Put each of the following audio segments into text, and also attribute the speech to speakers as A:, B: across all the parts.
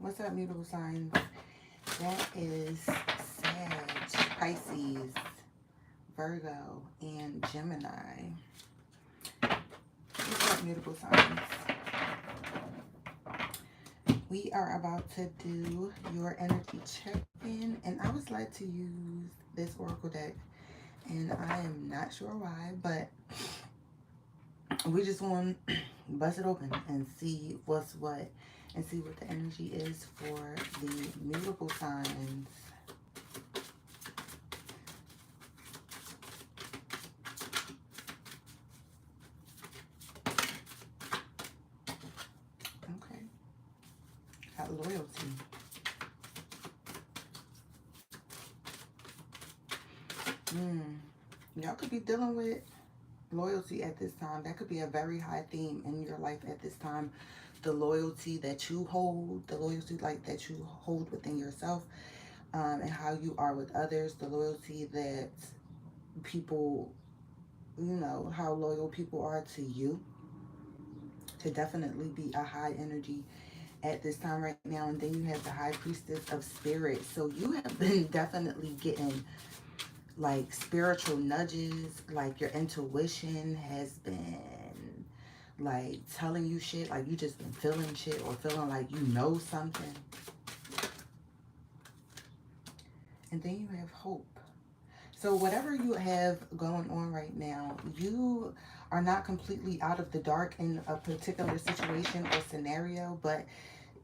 A: What's up, mutable signs? That is Sag, Pisces, Virgo, and Gemini. What's up, mutable signs? We are about to do your energy check-in, and I was led to use this oracle deck, and I am not sure why, but we just want to bust it open and see what's what, and see what the energy is for the mutable signs. Okay, got loyalty. Y'all could be dealing with loyalty at this time. That could be a very high theme in your life at this time. The loyalty that you hold, the loyalty like that you hold within yourself, and how you are with others, the loyalty that people, how loyal people are to you, could definitely be a high energy at this time right now. And then you have the high priestess of spirit. So you have been definitely getting like spiritual nudges, like your intuition has been like telling you shit, like you just been feeling shit or feeling like you know something. And then you have hope. So whatever you have going on right now, you are not completely out of the dark in a particular situation or scenario, but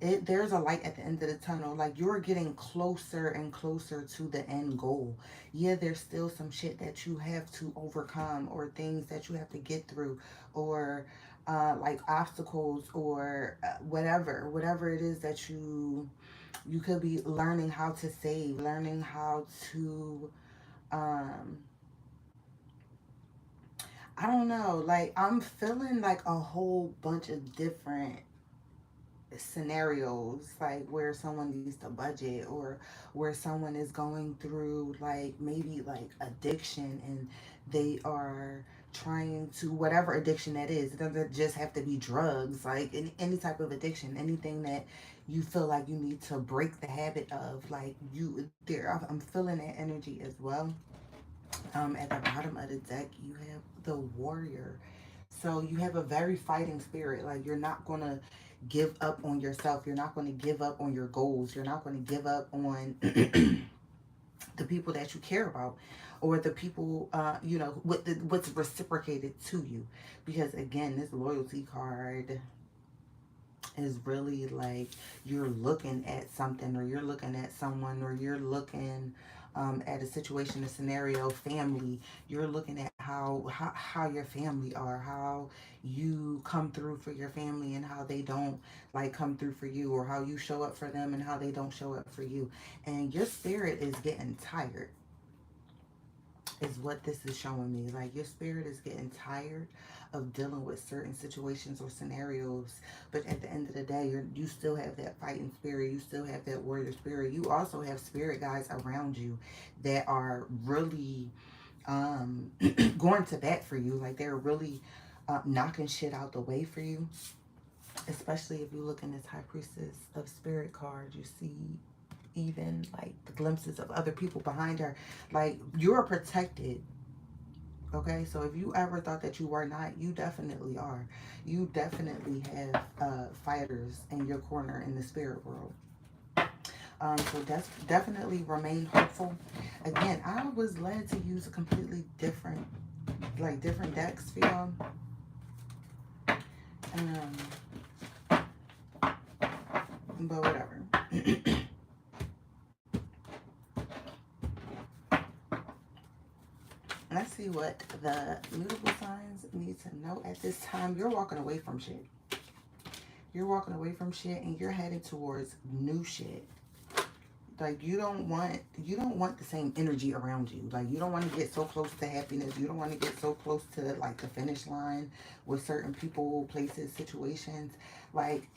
A: there's a light at the end of the tunnel. Like you're getting closer and closer to the end goal. Yeah, there's still some shit that you have to overcome, or things that you have to get through, or like obstacles, or whatever it is that you could be learning how to save, learning how to um I don't know, like I'm feeling like a whole bunch of different scenarios, like where someone needs to budget, or where someone is going through like maybe like addiction, and they are trying to, whatever addiction that is, it doesn't just have to be drugs, like any type of addiction, anything that you feel like you need to break the habit of, like you there, I'm feeling that energy as well. At the bottom of the deck, you have the warrior. So you have a very fighting spirit. Like you're not going to give up on yourself. You're not going to give up on your goals. You're not going to give up on the people that you care about, or the people, what's reciprocated to you. Because again, this loyalty card is really like you're looking at something, or you're looking at someone, or you're looking at a situation, a scenario, family. You're looking at how your family are, how you come through for your family, and how they don't like come through for you, or how you show up for them and how they don't show up for you. And your spirit is getting tired, is what this is showing me. Like your spirit is getting tired of dealing with certain situations or scenarios, but at the end of the day, you still have that fighting spirit. You still have that warrior spirit. You also have spirit guides around you that are really going to bat for you. Like they're really knocking shit out the way for you. Especially if you look in this high priestess of spirit card, you see even like the glimpses of other people behind her. Like you're protected. Okay, so if you ever thought that you were not, you definitely are. You definitely have fighters in your corner in the spirit world. So definitely remain hopeful. Again, I was led to use a completely different, like different decks for y'all. Um, but whatever. Let's see what the mutable signs need to know at this time. You're walking away from shit. You're walking away from shit, and you're heading towards new shit. Like you don't want the same energy around you. Like you don't want to get so close to happiness. You don't want to get so close to like the finish line with certain people, places, situations. Like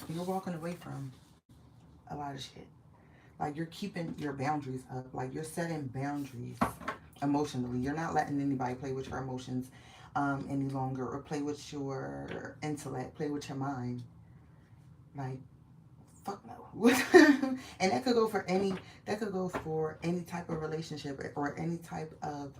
A: you're walking away from a lot of shit. Like you're keeping your boundaries up. Like you're setting boundaries emotionally. You're not letting anybody play with your emotions any longer, or play with your intellect, play with your mind. Like fuck no. And that could go for any type of relationship or any type of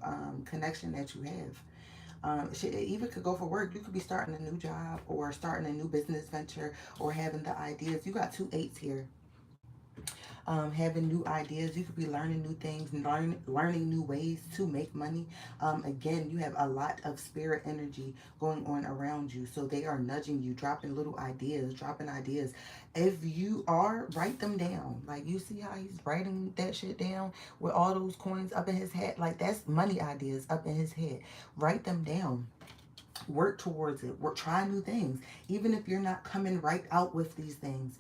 A: connection that you have. It even could go for work. You could be starting a new job or starting a new business venture or having the ideas. You got two eights here. Having new ideas. You could be learning new things and learning new ways to make money. Again, you have a lot of spirit energy going on around you. So they are nudging you, dropping little ideas, dropping ideas. If you are, write them down. Like, you see how he's writing that shit down with all those coins up in his head? Like, that's money ideas up in his head. Write them down. Work towards it. Try new things. Even if you're not coming right out with these things,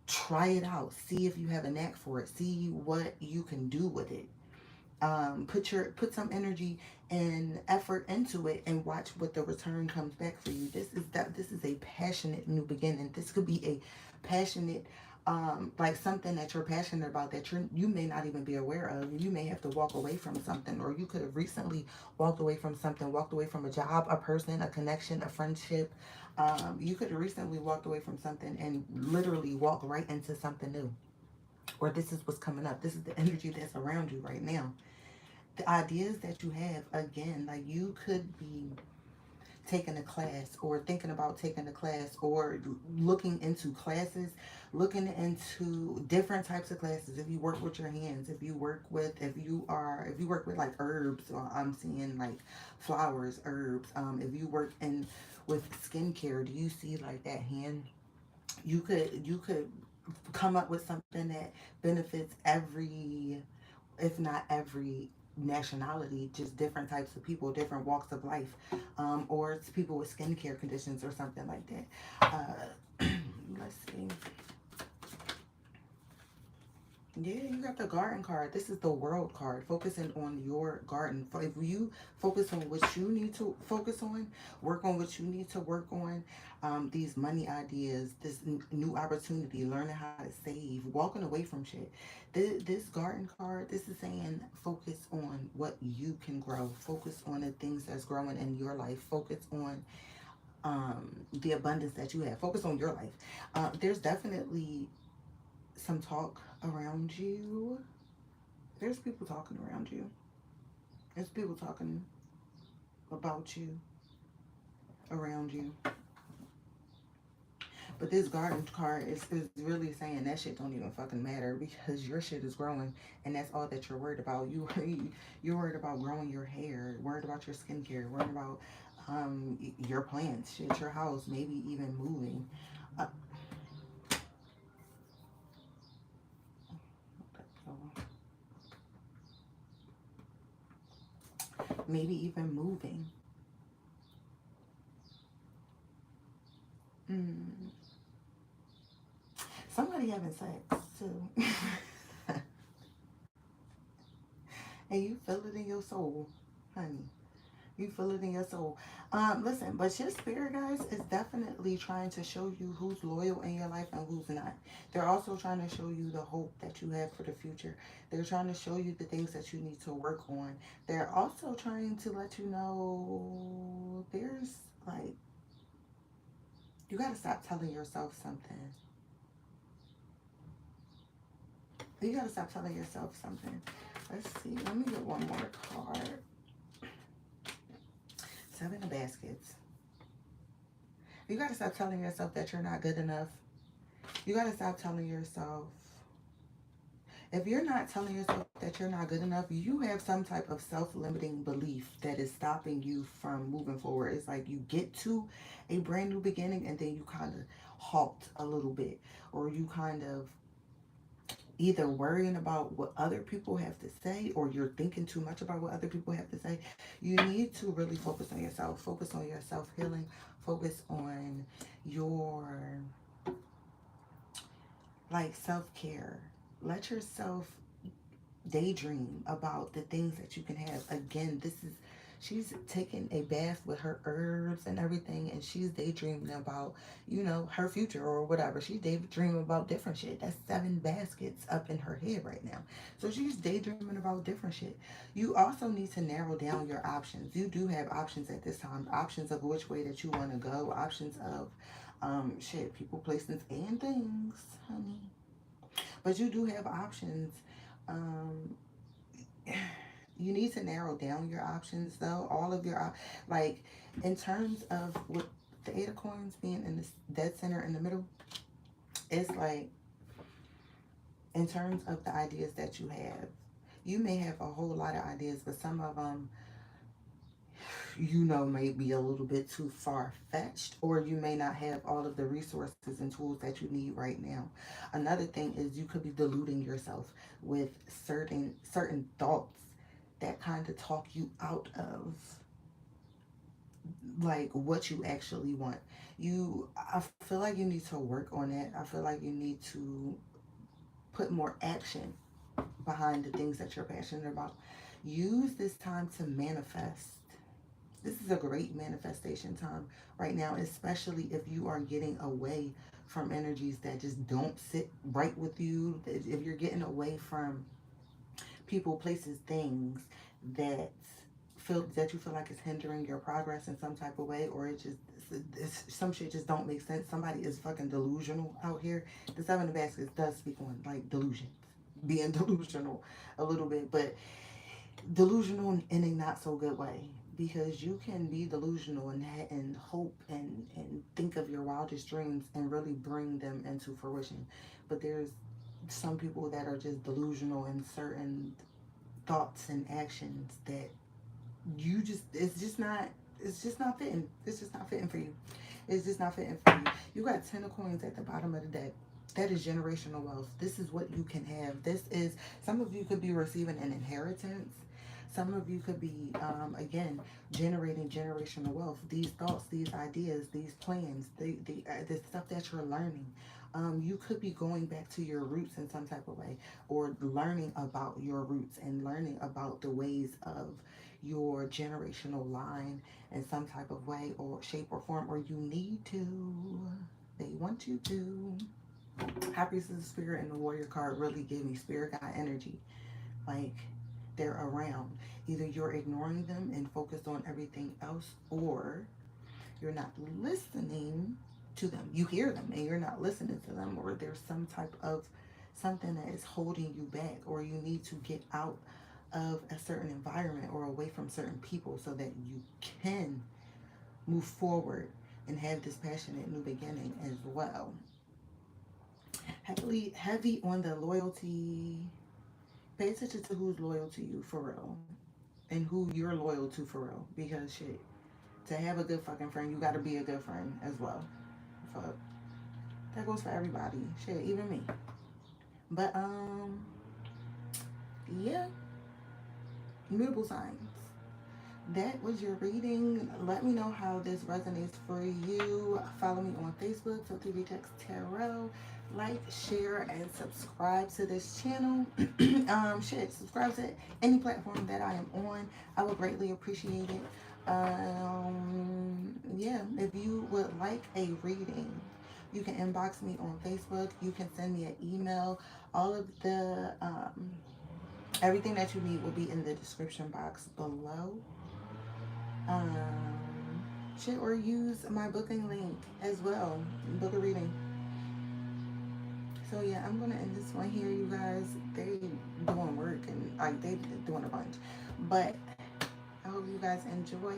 A: try it out. See if you have a knack for it. See what you can do with it. Put some energy and effort into it and watch what the return comes back for you. This is a passionate new beginning. This could be a passionate like something that you're passionate about that you may not even be aware of. You may have to walk away from something, or you could have recently walked away from something, walked away from a job, a person, a connection, a friendship. You could have recently walked away from something and literally walked right into something new. Or this is what's coming up. This is the energy that's around you right now. The ideas that you have, again, like, you could be taking a class or thinking about taking a class or looking into classes, looking into different types of classes. If you work with your hands, if you work with like herbs, or I'm seeing like flowers, herbs, if you work in with skincare, do you see like that hand? You could come up with something that benefits every, if not every, nationality, just different types of people, different walks of life, or it's people with skincare conditions or something like that. Let's see. Yeah, you got the garden card. This is the world card, focusing on your garden. If you focus on what you need to focus on, work on what you need to work on, these money ideas, this new opportunity, learning how to save, walking away from shit. This garden card, this is saying focus on what you can grow. Focus on the things that's growing in your life. Focus on the abundance that you have. Focus on your life. There's definitely some talk around you. There's people talking around you. There's people talking about you, around you. But this garden card is really saying that shit don't even fucking matter, because your shit is growing and that's all that you're worried about. You're worried about growing your hair, worried about your skincare, worried about your plants, shit, your house, maybe even moving. Uh, maybe even moving. Mm. Somebody having sex too. And you feel it in your soul, honey. You feel it in your soul. Listen, but your spirit, guys, is definitely trying to show you who's loyal in your life and who's not. They're also trying to show you the hope that you have for the future. They're trying to show you the things that you need to work on. They're also trying to let you know there's like, you got to stop telling yourself something. You got to stop telling yourself something. Let's see. Let me get one more card. Seven of Baskets. You got to stop telling yourself that you're not good enough. You got to stop telling yourself. If you're not telling yourself that you're not good enough, you have some type of self-limiting belief that is stopping you from moving forward. It's like you get to a brand new beginning and then you kind of halt a little bit, or you kind of either worrying about what other people have to say, or you're thinking too much about what other people have to say. You need to really focus on yourself. Focus on your self-healing. Focus on your like self-care. Let yourself daydream about the things that you can have. Again, she's taking a bath with her herbs and everything, and she's daydreaming about, her future or whatever. She's daydreaming about different shit. That's 7 baskets up in her head right now. So she's daydreaming about different shit. You also need to narrow down your options. You do have options at this time. Options of which way that you want to go. Options of Shit, people, places, and things, honey. But you do have options. Um, you need to narrow down your options, though. All of your, like, in terms of with the Eight of Coins being in this dead center in the middle, it's like, in terms of the ideas that you may have a whole lot of ideas, but some of them, may be a little bit too far-fetched, or you may not have all of the resources and tools that you need right now. Another thing is you could be deluding yourself with certain thoughts that kind of talk you out of like what you actually want. I feel like you need to work on it. I feel like you need to put more action behind the things that you're passionate about. Use this time to manifest. This is a great manifestation time right now, especially if you are getting away from energies that just don't sit right with you. If you're getting away from people, places, things that you feel like it's hindering your progress in some type of way, or some shit just don't make sense. Somebody is fucking delusional out here. The Seven of Baskets does speak on like delusions, being delusional a little bit, but delusional in a not so good way, because you can be delusional and hope and think of your wildest dreams and really bring them into fruition. But there's some people that are just delusional in certain thoughts and actions that it's just not fitting. It's just not fitting for you. It's just not fitting for you. You got 10 of coins at the bottom of the deck. That is generational wealth. This is what you can have. Some of you could be receiving an inheritance. Some of you could be, again, generating generational wealth. These thoughts, these ideas, these plans, the stuff that you're learning. You could be going back to your roots in some type of way, or learning about your roots and learning about the ways of your generational line in some type of way or shape or form, or you need to. They want you to. High Priestess of Spirit and the Warrior card really give me spirit guide energy. Like, they're around. Either you're ignoring them and focused on everything else, or you're not listening to them. You hear them and you're not listening to them, or there's some type of something that is holding you back, or you need to get out of a certain environment or away from certain people so that you can move forward and have this passionate new beginning as well. Heavy on the loyalty. Pay attention to who's loyal to you for real, and who you're loyal to for real, because shit, to have a good fucking friend, you gotta be a good friend as well. Fuck. That goes for everybody. Shit, even me. But yeah. Mutable signs. That was your reading. Let me know how this resonates for you. Follow me on Facebook, Filthy Rejects Tarot. Like, share, and subscribe to this channel. Subscribe to any platform that I am on. I would greatly appreciate it. Yeah, if you would like a reading, you can inbox me on Facebook. You can send me an email. All of the everything that you need will be in the description box below. Or use my booking link as well. Book a reading. So yeah, I'm gonna end this one here, you guys. They doing work and like they doing a bunch, but I hope you guys enjoy